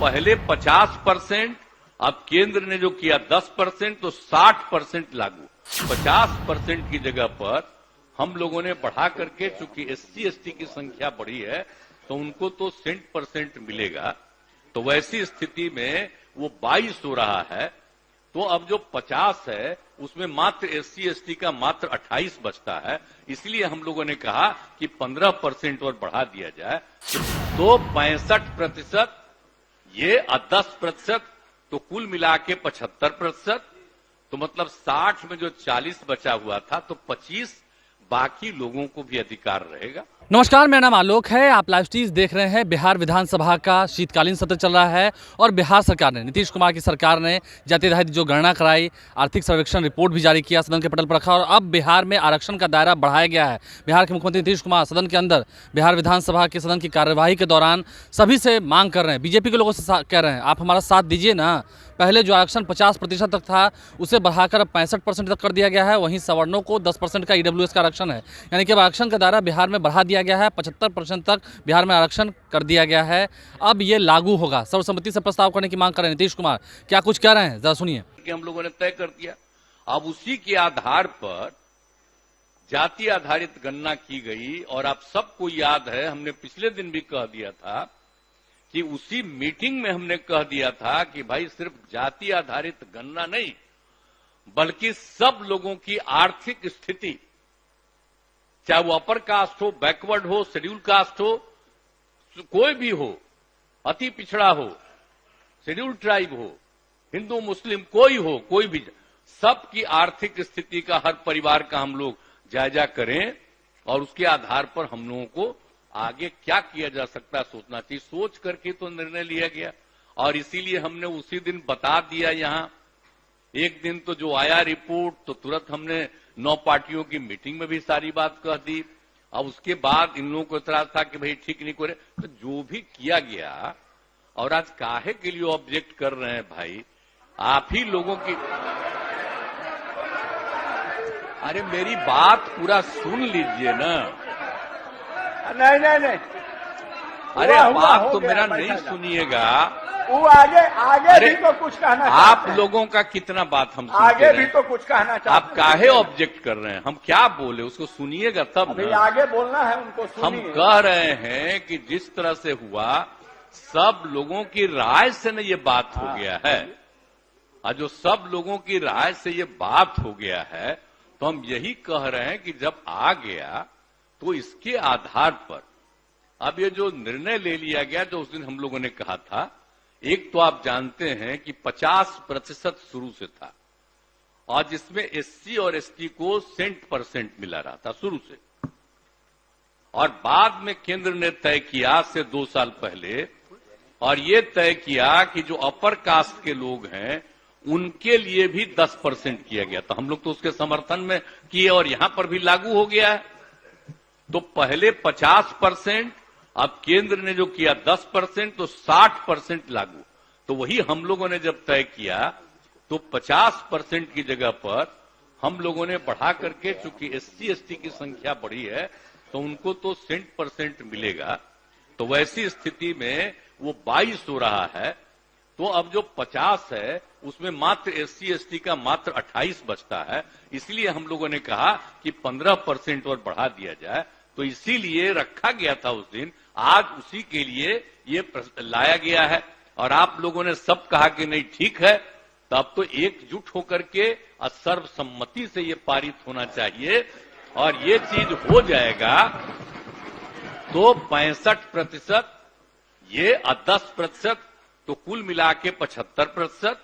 पहले 50%, अब केंद्र ने जो किया 10%, तो 60% लागू। 50% की जगह पर हम लोगों ने बढ़ा करके, चूंकि SC ST की संख्या बढ़ी है तो उनको तो 100% मिलेगा, तो वैसी स्थिति में वो 22 हो रहा है। तो अब जो 50 है उसमें मात्र SC ST का मात्र 28 बचता है, इसलिए हम लोगों ने कहा कि 15% और बढ़ा दिया जाए, तो 65%, ये 10%, तो कुल मिला के 75%, तो मतलब 60 में जो 40 बचा हुआ था तो 25 बाकी लोगों को भी अधिकार रहेगा। नमस्कार, मेरा नाम आलोक है। आप लाइव स्ट्रीम देख रहे हैं। बिहार विधानसभा का शीतकालीन सत्र चल रहा है और बिहार सरकार ने, नीतीश कुमार की सरकार ने जाति आधारित जो गणना कराई, आर्थिक सर्वेक्षण रिपोर्ट भी जारी किया, सदन के पटल पर रखा और अब बिहार में आरक्षण का दायरा बढ़ाया गया है। बिहार के मुख्यमंत्री नीतीश कुमार सदन के अंदर बिहार विधानसभा के सदन की कार्यवाही के दौरान सभी से मांग कर रहे हैं, बीजेपी के लोगों से कह रहे हैं, आप हमारा साथ दीजिए ना। पहले जो आरक्षण 50% तक था उसे बढ़ाकर अब 65% तक कर दिया गया है। वहीं सवर्णों को 10% का EWS का आरक्षण है, यानी कि अब आरक्षण का दायरा बिहार में बढ़ा दिया गया है। 75% तक बिहार में आरक्षण कर दिया गया है। अब ये लागू होगा। सर्वसम्मति से प्रस्ताव करने की मांग कर रहे हैं नीतीश कुमार। क्या कुछ कह रहे हैं, जरा सुनिए। कि हम लोगों ने तय कर दिया, अब उसी के आधार पर जाति आधारित गणना की गई। और आप सबको याद है, हमने पिछले दिन भी कह दिया था कि उसी मीटिंग में हमने कह दिया था कि भाई सिर्फ जाति आधारित गणना नहीं, बल्कि सब लोगों की आर्थिक स्थिति, चाहे वो अपर कास्ट हो, बैकवर्ड हो, शेड्यूल कास्ट हो, कोई भी हो, अति पिछड़ा हो, शेड्यूल ट्राइब हो, हिंदू मुस्लिम कोई हो, कोई भी, सबकी आर्थिक स्थिति का, हर परिवार का हम लोग जायजा करें और उसके आधार पर हम लोगों को आगे क्या किया जा सकता है सोचना चाहिए। सोच करके तो निर्णय लिया गया और इसीलिए हमने उसी दिन बता दिया। यहां एक दिन तो जो आया रिपोर्ट तो तुरंत हमने 9 पार्टियों की मीटिंग में भी सारी बात कह दी। अब उसके बाद इन लोगों को इतराज था कि भाई ठीक नहीं करे, तो जो भी किया गया। और आज काहे के लिए ऑब्जेक्ट कर रहे हैं भाई, आप ही लोगों की, अरे मेरी बात पूरा सुन लीजिए ना। नहीं, अरे बात तो मेरा नहीं सुनिएगा, वो आगे भी तो कुछ कहना, आप लोगों का कितना बात हम आगे भी तो कुछ कहना चाहते हैं। आप काहे ऑब्जेक्ट कर रहे हैं, हम क्या बोले उसको सुनिएगा तब ना। आगे बोलना है उनको, हम कह रहे हैं कि जिस तरह से हुआ, सब लोगों की राय से न ये बात हो गया है, और जो सब लोगों की राय से ये बात हो गया है, तो हम यही कह रहे हैं कि जब आ गया तो इसके आधार पर अब ये जो निर्णय ले लिया गया, जो उस दिन हम लोगों ने कहा था, एक तो आप जानते हैं कि 50% शुरू से था और जिसमें SC और ST को 100% मिला रहा था शुरू से, और बाद में केंद्र ने तय किया से 2 साल पहले, और ये तय किया कि जो अपर कास्ट के लोग हैं उनके लिए भी 10% किया गया। तो हम लोग तो उसके समर्थन में किए और यहां पर भी लागू हो गया है। तो पहले 50%, अब केंद्र ने जो किया 10%, तो 60% लागू। तो वही हम लोगों ने जब तय किया तो 50% की जगह पर हम लोगों ने बढ़ा करके, चूंकि SC ST की संख्या बढ़ी है तो उनको तो 100% मिलेगा, तो वैसी स्थिति में वो 22 हो रहा है। तो अब जो 50 है उसमें मात्र SC ST का मात्र 28 बचता है, इसलिए हम लोगों ने कहा कि 15% और बढ़ा दिया जाए। तो इसीलिए रखा गया था उस दिन, आज उसी के लिए ये लाया गया है। और आप लोगों ने सब कहा कि नहीं ठीक है, तो अब तो एकजुट होकर के सर्वसम्मति से ये पारित होना चाहिए और ये चीज हो जाएगा तो 65%, ये 10%, तो कुल मिला के 75%,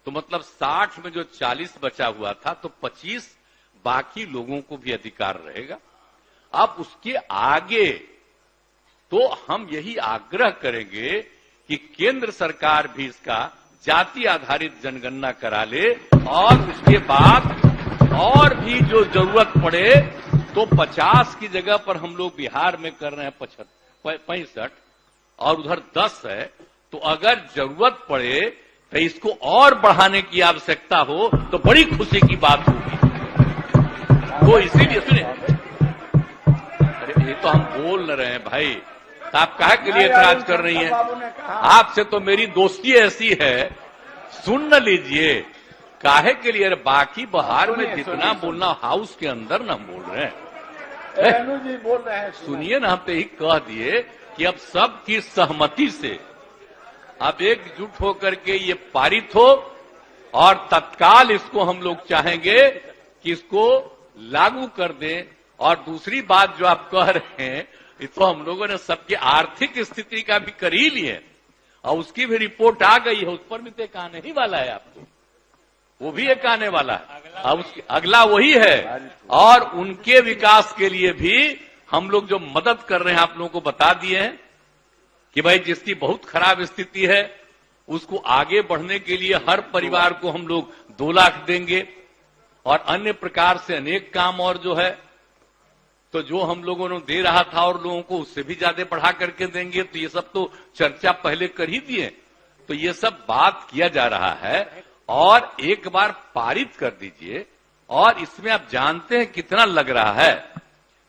तो मतलब 60 में जो 40 बचा हुआ था तो 25 बाकी लोगों को भी अधिकार रहेगा। अब उसके आगे तो हम यही आग्रह करेंगे कि केंद्र सरकार भी इसका जाति आधारित जनगणना करा ले और उसके बाद और भी जो जरूरत पड़े तो 50 की जगह पर हम लोग बिहार में कर रहे हैं 65 और उधर 10 है, तो अगर जरूरत पड़े तो इसको और बढ़ाने की आवश्यकता हो तो बड़ी खुशी की बात होगी। तो इसीलिए सुनिए, अरे ये तो हम बोल न रहे हैं भाई, तो आप काहे के लिए एतराज कर रही हैं? बाबू ने कहा आपसे तो मेरी दोस्ती ऐसी है, सुन न लीजिए, काहे के लिए? बाकी बाहर में जितना बोलना हाउस के अंदर ना बोल रहे हैं। रेणु जी बोल रहे हैं, सुनिए ना, हम तो यही कह दिए कि अब सबकी सहमति से अब एकजुट होकर के ये पारित हो और तत्काल इसको हम लोग चाहेंगे कि इसको लागू कर दें। और दूसरी बात जो आप कह रहे हैं, ये तो हम लोगों ने सबकी आर्थिक स्थिति का भी कर ही लिए और उसकी भी रिपोर्ट आ गई है, उस पर भी तो एक आने ही वाला है आपको, वो भी एक आने वाला है। अब उसके अगला वही है। और उनके विकास के लिए भी हम लोग जो मदद कर रहे हैं आप लोगों को बता दिए हैं कि भाई जिसकी बहुत खराब स्थिति है उसको आगे बढ़ने के लिए हर परिवार को हम लोग 2 लाख देंगे और अन्य प्रकार से अनेक काम और जो है तो जो हम लोगों ने दे रहा था और लोगों को उससे भी ज्यादा बढ़ा करके देंगे। तो ये सब तो चर्चा पहले कर ही दिए, तो ये सब बात किया जा रहा है और एक बार पारित कर दीजिए। और इसमें आप जानते हैं कितना लग रहा है,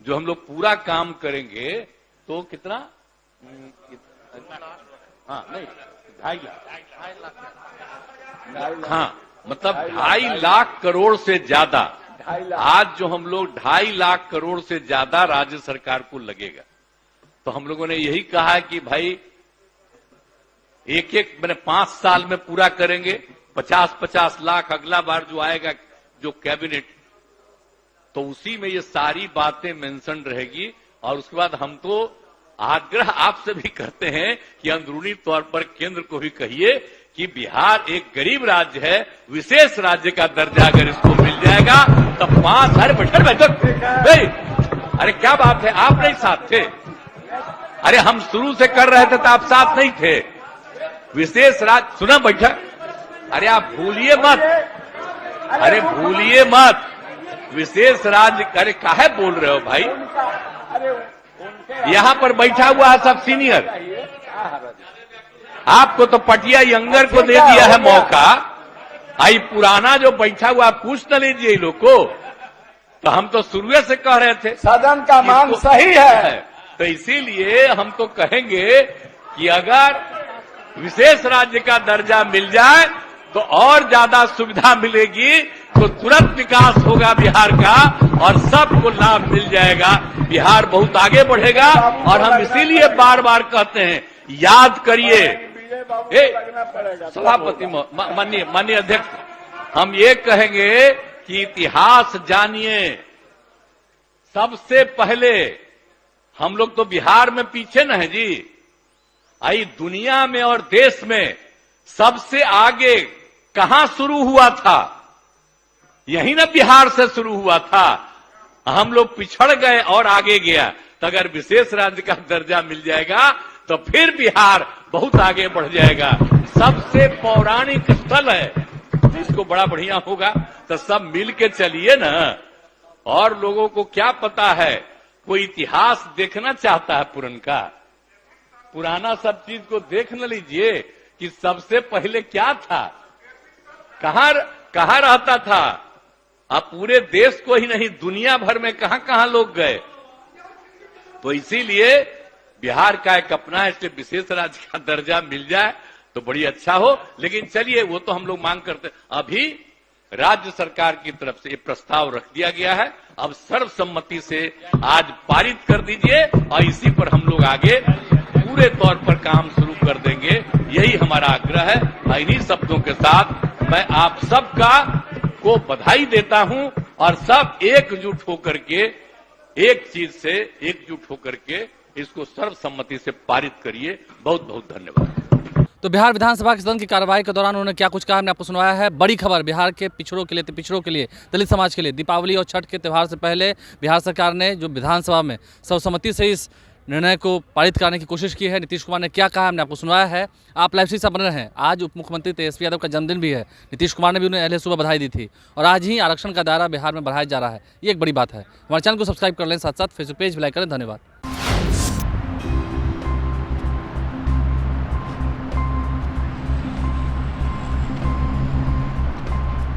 जो हम लोग पूरा काम करेंगे तो कितना, हाँ नहीं 2.5 लाख, हाँ मतलब 2.5 लाख करोड़ से ज्यादा। 2.5 लाख आज जो हम लोग 2.5 लाख करोड़ से ज्यादा राज्य सरकार को लगेगा, तो हम लोगों ने यही कहा है कि भाई एक मैंने 5 साल में पूरा करेंगे, 50-50 लाख अगला बार जो आएगा जो कैबिनेट, तो उसी में ये सारी बातें मेंशन रहेगी। और उसके बाद हम तो आग्रह आपसे भी करते हैं कि अंदरूनी तौर पर केंद्र को भी कहिए कि बिहार एक गरीब राज्य है, विशेष राज्य का दर्जा अगर इसको मिल जाएगा तो 5 अरे अरे क्या बात है, आप नहीं साथ थे? अरे हम शुरू से कर रहे थे तो आप साथ नहीं थे। विशेष राज्य सुना बैठा, अरे आप भूलिए मत, अरे भूलिए मत, विशेष राज्य, अरे काहे बोल रहे हो भाई? अरे उनके यहां पर बैठा हुआ है सब सीनियर, आपको तो पटिया यंगर को दे दिया है मौका, आई पुराना जो बैठा हुआ पूछ न लीजिए लोग को। तो हम तो शुरू से कह रहे थे सदन का मांग सही है, तो इसीलिए हम तो कहेंगे कि अगर विशेष राज्य का दर्जा मिल जाए तो और ज्यादा सुविधा मिलेगी, तो तुरंत विकास होगा बिहार का और सबको लाभ मिल जाएगा, बिहार बहुत आगे बढ़ेगा। और हम इसीलिए बार बार कहते हैं, याद करिए विजय बाबू को लगना पड़ेगा। सभापति माननीय अध्यक्ष, हम ये कहेंगे कि इतिहास जानिए। सबसे पहले हम लोग तो बिहार में पीछे न है जी, आई दुनिया में और देश में सबसे आगे कहां शुरू हुआ था? यही ना बिहार से शुरू हुआ था। हम लोग पिछड़ गए और आगे गया, तो अगर विशेष राज्य का दर्जा मिल जाएगा तो फिर बिहार बहुत आगे बढ़ जाएगा। सबसे पौराणिक स्थल है, इसको बड़ा बढ़िया होगा तो सब मिल के चलिए ना। और लोगों को क्या पता है, कोई इतिहास देखना चाहता है पुराना सब चीज को देख न लीजिए कि सबसे पहले क्या था, कहां रहता था। अब पूरे देश को ही नहीं, दुनिया भर में कहां कहां लोग गए। तो इसीलिए बिहार का एक अपना इसलिए विशेष राज्य का दर्जा मिल जाए तो बड़ी अच्छा हो। लेकिन चलिए, वो तो हम लोग मांग करते, अभी राज्य सरकार की तरफ से ये प्रस्ताव रख दिया गया है, अब सर्वसम्मति से आज पारित कर दीजिए और इसी पर हम लोग आगे पूरे तौर पर काम शुरू कर देंगे, यही हमारा आग्रह है। इन्हीं शब्दों के साथ मैं आप सबका को बधाई देता हूं और सब एकजुट होकर के, एक चीज से एकजुट होकर के इसको सर्वसम्मति से पारित करिए। बहुत बहुत धन्यवाद। तो बिहार विधानसभा के सदन की कार्रवाई के दौरान उन्होंने क्या कुछ कहा, हमने आपको सुनवाया है। बड़ी खबर बिहार के पिछड़ों के लिए, दलित समाज के लिए, दीपावली और छठ के त्यौहार से पहले बिहार सरकार ने जो विधानसभा में सर्वसम्मति से इस निर्णय को पारित करने की कोशिश की है। नीतीश कुमार ने क्या कहा हमने आपको सुनवाया है। आप लाइव से बन रहे हैं। आज उप मुख्यमंत्री तेजस्वी यादव का जन्मदिन भी है। नीतीश कुमार ने भी उन्हें अहले सुबह बधाई दी थी और आज ही आरक्षण का दायरा बिहार में बढ़ाया जा रहा है। ये एक बड़ी बात है। हमारे चैनल को सब्सक्राइब कर लें, साथ साथ फेसबुक पेज भी लाइक करें। धन्यवाद।